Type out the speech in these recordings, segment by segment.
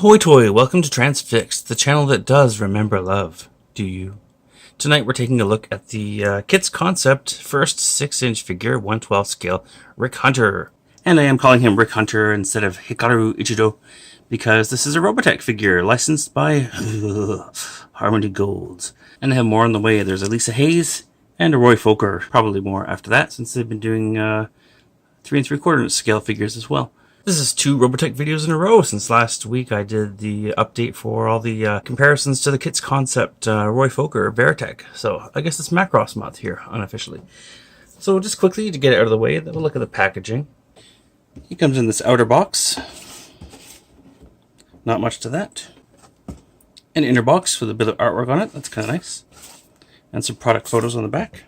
Ahoy toy, welcome to Transfix, the channel that does remember love. Do you? Tonight we're taking a look at the KitzConcept first 6-inch figure, 1/12 scale, Rick Hunter. And I am calling him Rick Hunter instead of Hikaru Ichido because this is a Robotech figure licensed by Harmony Golds. And I have more on the way. There's a Lisa Hayes and a Roy Fokker, probably more after that since they've been doing 3 3/4 scale figures as well. This is 2 Robotech videos in a row since last week I did the update for all the comparisons to the KitzConcept Roy Fokker Veritech. So I guess it's Macross month here, unofficially. So just quickly to get it out of the way, we'll look at the packaging. He comes in this outer box. Not much to that. An inner box with a bit of artwork on it. That's kind of nice. And some product photos on the back.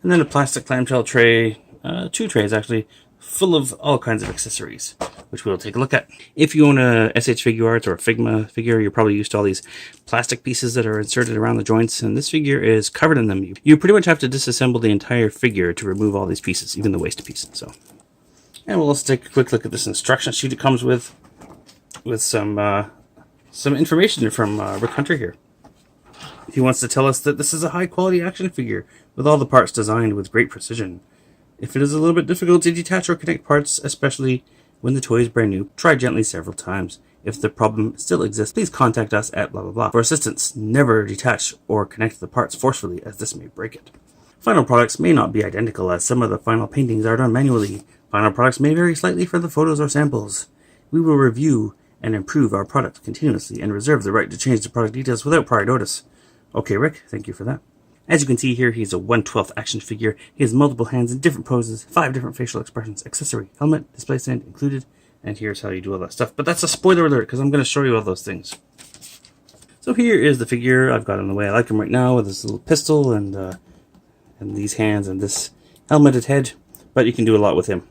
And then a plastic clamshell tray. 2 trays actually, full of all kinds of accessories, which we'll take a look at. If you own a SH Figuarts or a Figma figure, you're probably used to all these plastic pieces that are inserted around the joints, and this figure is covered in them. You pretty much have to disassemble the entire figure to remove all these pieces, even the waste piece. And we'll also take a quick look at this instruction sheet it comes with some information from Rick Hunter here. He wants to tell us that this is a high-quality action figure with all the parts designed with great precision. If it is a little bit difficult to detach or connect parts, especially when the toy is brand new, try gently several times. If the problem still exists, please contact us at blah blah blah for assistance. Never detach or connect the parts forcefully, as this may break it. Final products may not be identical, as some of the final paintings are done manually. Final products may vary slightly from the photos or samples. We will review and improve our product continuously and reserve the right to change the product details without prior notice. Okay, Rick, thank you for that. As you can see here, he's a 1/12 action figure. He has multiple hands in different poses, 5 different facial expressions, accessory, helmet, display stand included, and here's how you do all that stuff. But that's a spoiler alert, because I'm going to show you all those things. So here is the figure. I've got him the way I like him right now, with this little pistol and these hands and this helmeted head, but you can do a lot with him.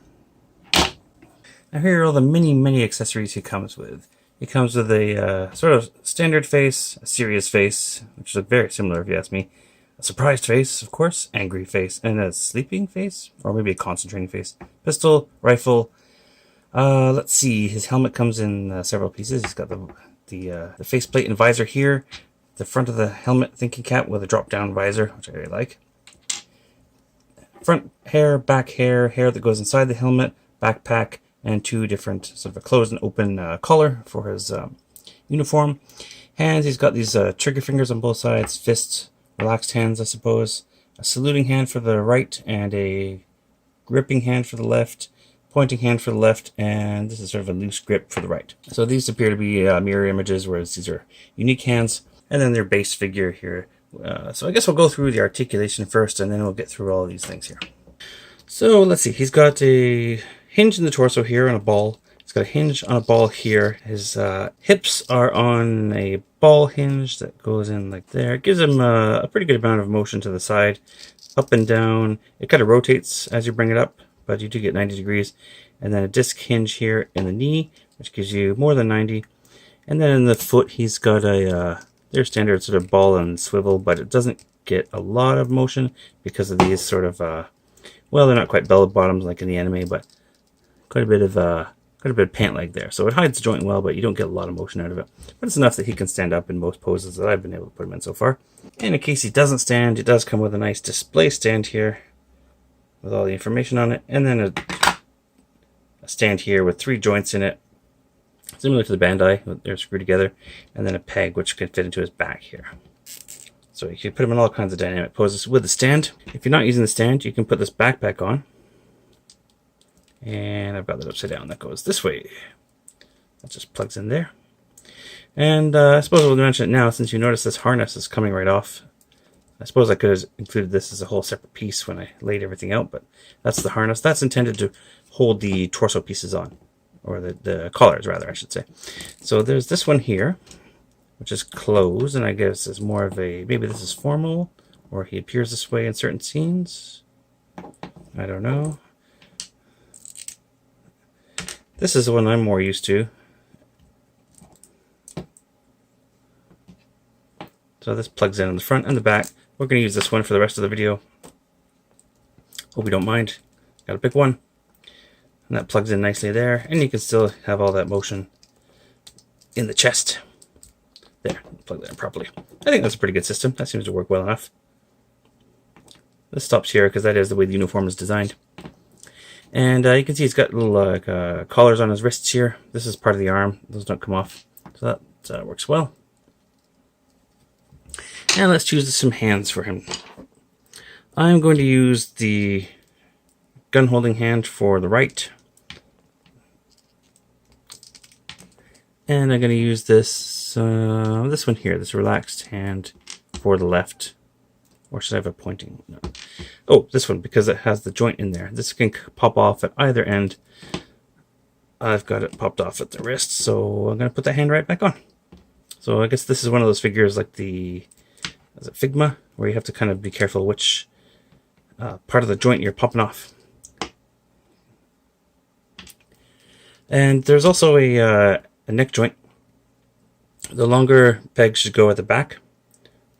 Now here are all the many accessories he comes with. He comes with a sort of standard face, a serious face, which is very similar if you ask me, a surprised face, of course, angry face, and a sleeping face, or maybe a concentrating face. Pistol, rifle. Let's see. His helmet comes in several pieces. He's got the faceplate and visor here. The front of the helmet thinking cap with a drop-down visor, which I really like. Front hair, back hair, hair that goes inside the helmet, backpack, and 2 different sort of a closed and open collar for his uniform. Hands. He's got these trigger fingers on both sides, fists. Relaxed hands, I suppose. A saluting hand for the right and a gripping hand for the left, pointing hand for the left, and this is sort of a loose grip for the right. So these appear to be mirror images, whereas these are unique hands. And then their base figure here. So I guess we'll go through the articulation first, and then we'll get through all of these things here. So let's see. He's got a hinge in the torso here on a ball. He's got a hinge on a ball here. His hips are on a ball hinge that goes in like there. It gives him a pretty good amount of motion to the side, up and down. It kind of rotates as you bring it up, but you do get 90 degrees. And then a disc hinge here in the knee, which gives you more than 90. And then in the foot, he's got their standard sort of ball and swivel, but it doesn't get a lot of motion because of these sort of, well, they're not quite bell bottoms like in the anime, but quite a bit of pant leg there. So it hides the joint well, but you don't get a lot of motion out of it. But it's enough that he can stand up in most poses that I've been able to put him in so far. And in case he doesn't stand, it does come with a nice display stand here with all the information on it. And then a stand here with 3 joints in it, similar to the Bandai. They're screwed together. And then a peg, which can fit into his back here. So you can put him in all kinds of dynamic poses with the stand. If you're not using the stand, you can put this backpack on. And I've got that upside down. That goes this way. That just plugs in there. And I suppose we'll mention it now, since you notice this harness is coming right off. I suppose I could have included this as a whole separate piece when I laid everything out, but that's the harness. That's intended to hold the torso pieces on, or the collars, rather, I should say. So there's this one here, which is closed, and I guess is more of a, maybe this is formal, or he appears this way in certain scenes. I don't know. This is the one I'm more used to. So this plugs in on the front and the back. We're going to use this one for the rest of the video. Hope you don't mind. Gotta pick one. And that plugs in nicely there, and you can still have all that motion in the chest. There, plug that in properly. I think that's a pretty good system. That seems to work well enough. This stops here because that is the way the uniform is designed. And you can see he's got little collars on his wrists here. This is part of the arm. Those don't come off. So that works well. And let's choose some hands for him. I'm going to use the gun holding hand for the right. And I'm going to use this one here, this relaxed hand for the left. Or should I have a pointing? No. Oh, this one, because it has the joint in there. This can pop off at either end. I've got it popped off at the wrist, so I'm going to put the hand right back on. So I guess this is one of those figures like the Figma, where you have to kind of be careful which part of the joint you're popping off. And there's also a neck joint. The longer peg should go at the back.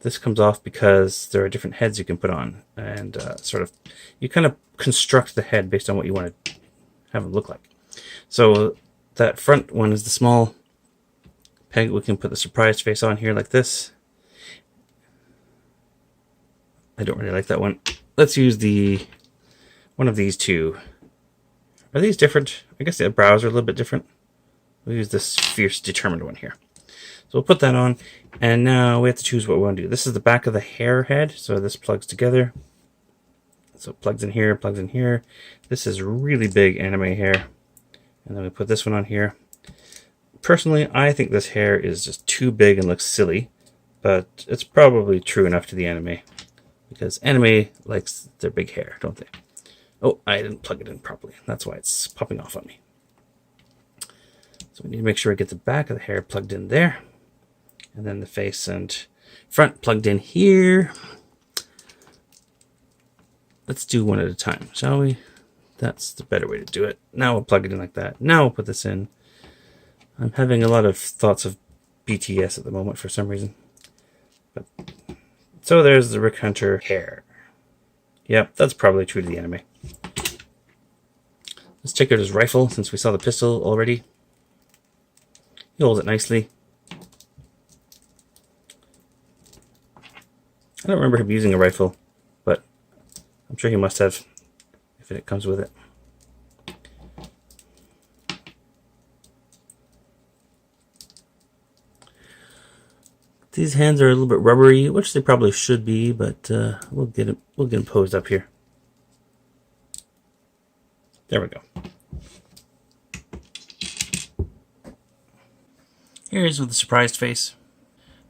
This comes off because there are different heads you can put on, and you kind of construct the head based on what you want to have it look like. So that front one is the small peg. We can put the surprised face on here like this. I don't really like that one. Let's use one of these two. Are these different? I guess the brows are a little bit different. We'll use this fierce, determined one here. So we'll put that on, and now we have to choose what we want to do. This is the back of the hair head, so this plugs together. So it plugs in here, plugs in here. This is really big anime hair. And then we put this one on here. Personally, I think this hair is just too big and looks silly, but it's probably true enough to the anime, because anime likes their big hair, don't they? Oh, I didn't plug it in properly. That's why it's popping off on me. So we need to make sure we get the back of the hair plugged in there. And then the face and front plugged in here. Let's do one at a time, shall we? That's the better way to do it. Now we'll plug it in like that. Now we'll put this in. I'm having a lot of thoughts of BTS at the moment for some reason. So there's the Rick Hunter hair. Yep, that's probably true to the anime. Let's check out his rifle, since we saw the pistol already. He holds it nicely. I don't remember him using a rifle, but I'm sure he must have, if it comes with it. These hands are a little bit rubbery, which they probably should be, but we'll get them posed up here. There we go. Here's with the surprised face,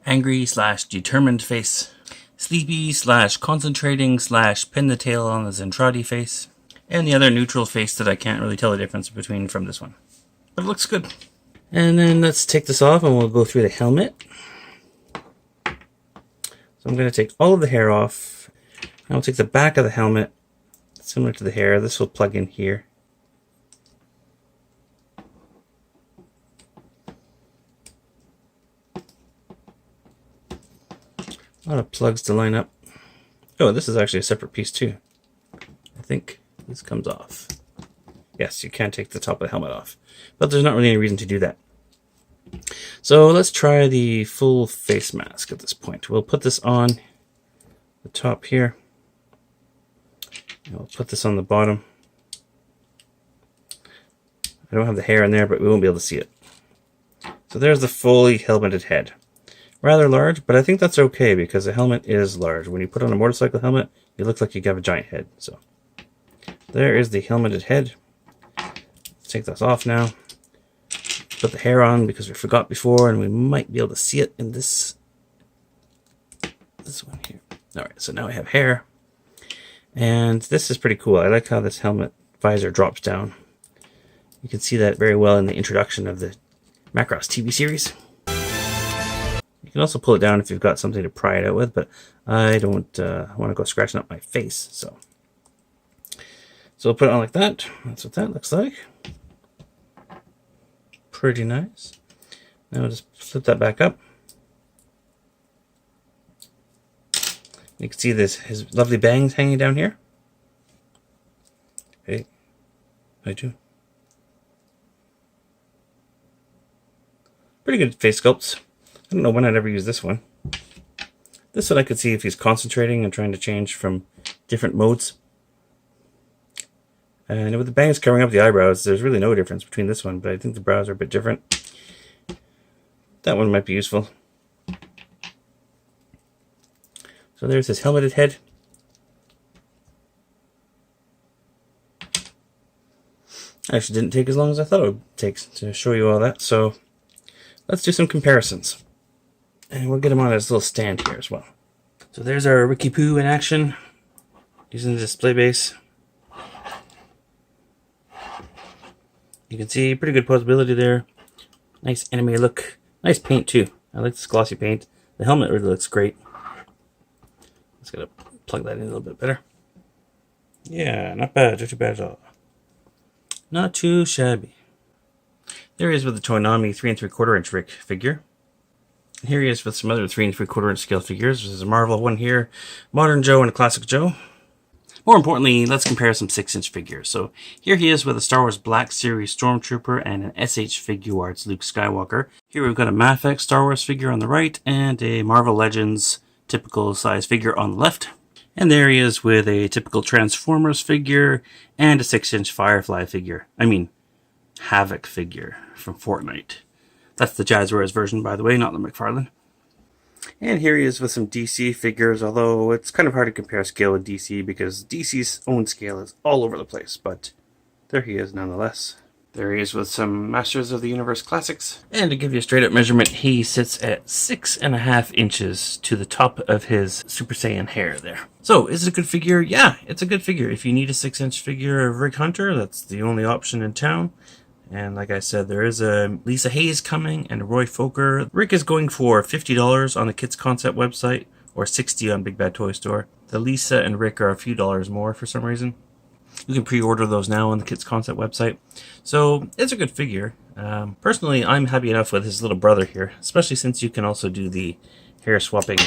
angry / determined face, sleepy / concentrating / pin the tail on the Zentradi face, and the other neutral face that I can't really tell the difference between from this one. But it looks good. And then let's take this off and we'll go through the helmet. So I'm going to take all of the hair off. I'll take the back of the helmet, similar to the hair. This will plug in here. A lot of plugs to line up. Oh, this is actually a separate piece too. I think this comes off. Yes, you can take the top of the helmet off, but there's not really any reason to do that. So let's try the full face mask at this point. We'll put this on the top here. And we'll put this on the bottom. I don't have the hair in there, but we won't be able to see it. So there's the fully helmeted head. Rather large, but I think that's okay because the helmet is large. When you put on a motorcycle helmet, it looks like you have a giant head. So there is the helmeted head. Let's take this off now. Put the hair on because we forgot before, and we might be able to see it in this one here. All right, so now we have hair, and this is pretty cool. I like how this helmet visor drops down. You can see that very well in the introduction of the Macross TV series. You can also pull it down if you've got something to pry it out with, but I don't want to go scratching up my face. So we'll put it on like that. That's what that looks like. Pretty nice. Now we'll just flip that back up. You can see his lovely bangs hanging down here. Hey, I do. pretty good face sculpts. I don't know when I'd ever use this one. This one I could see if he's concentrating and trying to change from different modes. And with the bangs covering up the eyebrows, there's really no difference between this one, but I think the brows are a bit different. That one might be useful. So there's his helmeted head. Actually didn't take as long as I thought it would take to show you all that, so let's do some comparisons. And we'll get him on his little stand here as well. So there's our Ricky Poo in action, using the display base. You can see pretty good posability there. Nice anime look. Nice paint too. I like this glossy paint. The helmet really looks great. Just gotta plug that in a little bit better. Yeah, not bad. Not too bad at all. Not too shabby. There he is with the Toonami 3 3/4 inch Rick figure. Here he is with some other 3 3/4 inch scale figures. There's a Marvel one here, Modern Joe and a Classic Joe. More importantly, let's compare some 6-inch figures. So here he is with a Star Wars Black Series Stormtrooper and an SH Figuarts Luke Skywalker. Here we've got a Mafex Star Wars figure on the right and a Marvel Legends typical size figure on the left. And there he is with a typical Transformers figure and a 6-inch Firefly figure. I mean, Havoc figure from Fortnite. That's the Jazzwares version, by the way, not the McFarlane. And here he is with some DC figures, although it's kind of hard to compare scale with DC because DC's own scale is all over the place, but there he is nonetheless. There he is with some Masters of the Universe classics. And to give you a straight up measurement, he sits at 6.5 inches to the top of his Super Saiyan hair there. So, is it a good figure? Yeah, it's a good figure. If you need a 6-inch figure of Rick Hunter, that's the only option in town. And like I said, there is a Lisa Hayes coming and a Roy Fokker. Rick is going for $50 on the KitzConcept website or $60 on Big Bad Toy Store. The Lisa and Rick are a few dollars more for some reason. You can pre-order those now on the KitzConcept website. So it's a good figure. Personally, I'm happy enough with his little brother here, especially since you can also do the hair swapping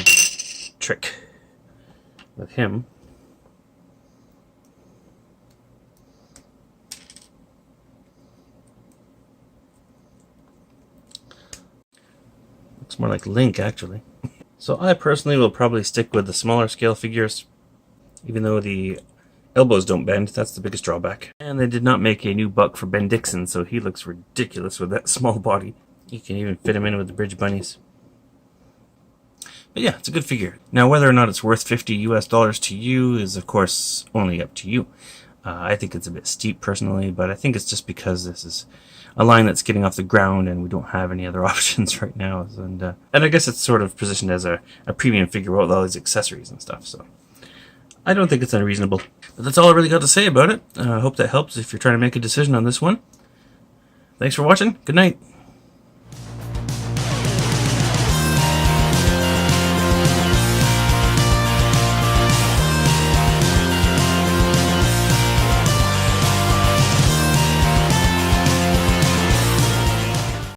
trick with him. Looks more like Link, actually. So I personally will probably stick with the smaller scale figures, even though the elbows don't bend. That's the biggest drawback. And they did not make a new buck for Ben Dixon, so he looks ridiculous with that small body. You can even fit him in with the Bridge Bunnies. But yeah, it's a good figure. Now, whether or not it's worth $50 US to you is, of course, only up to you. I think it's a bit steep personally, but I think it's just because this is a line that's getting off the ground and we don't have any other options right now. And I guess it's sort of positioned as a premium figure with all these accessories and stuff, so I don't think it's unreasonable. But that's all I really got to say about it. I hope that helps if you're trying to make a decision on this one. Thanks for watching. Good night.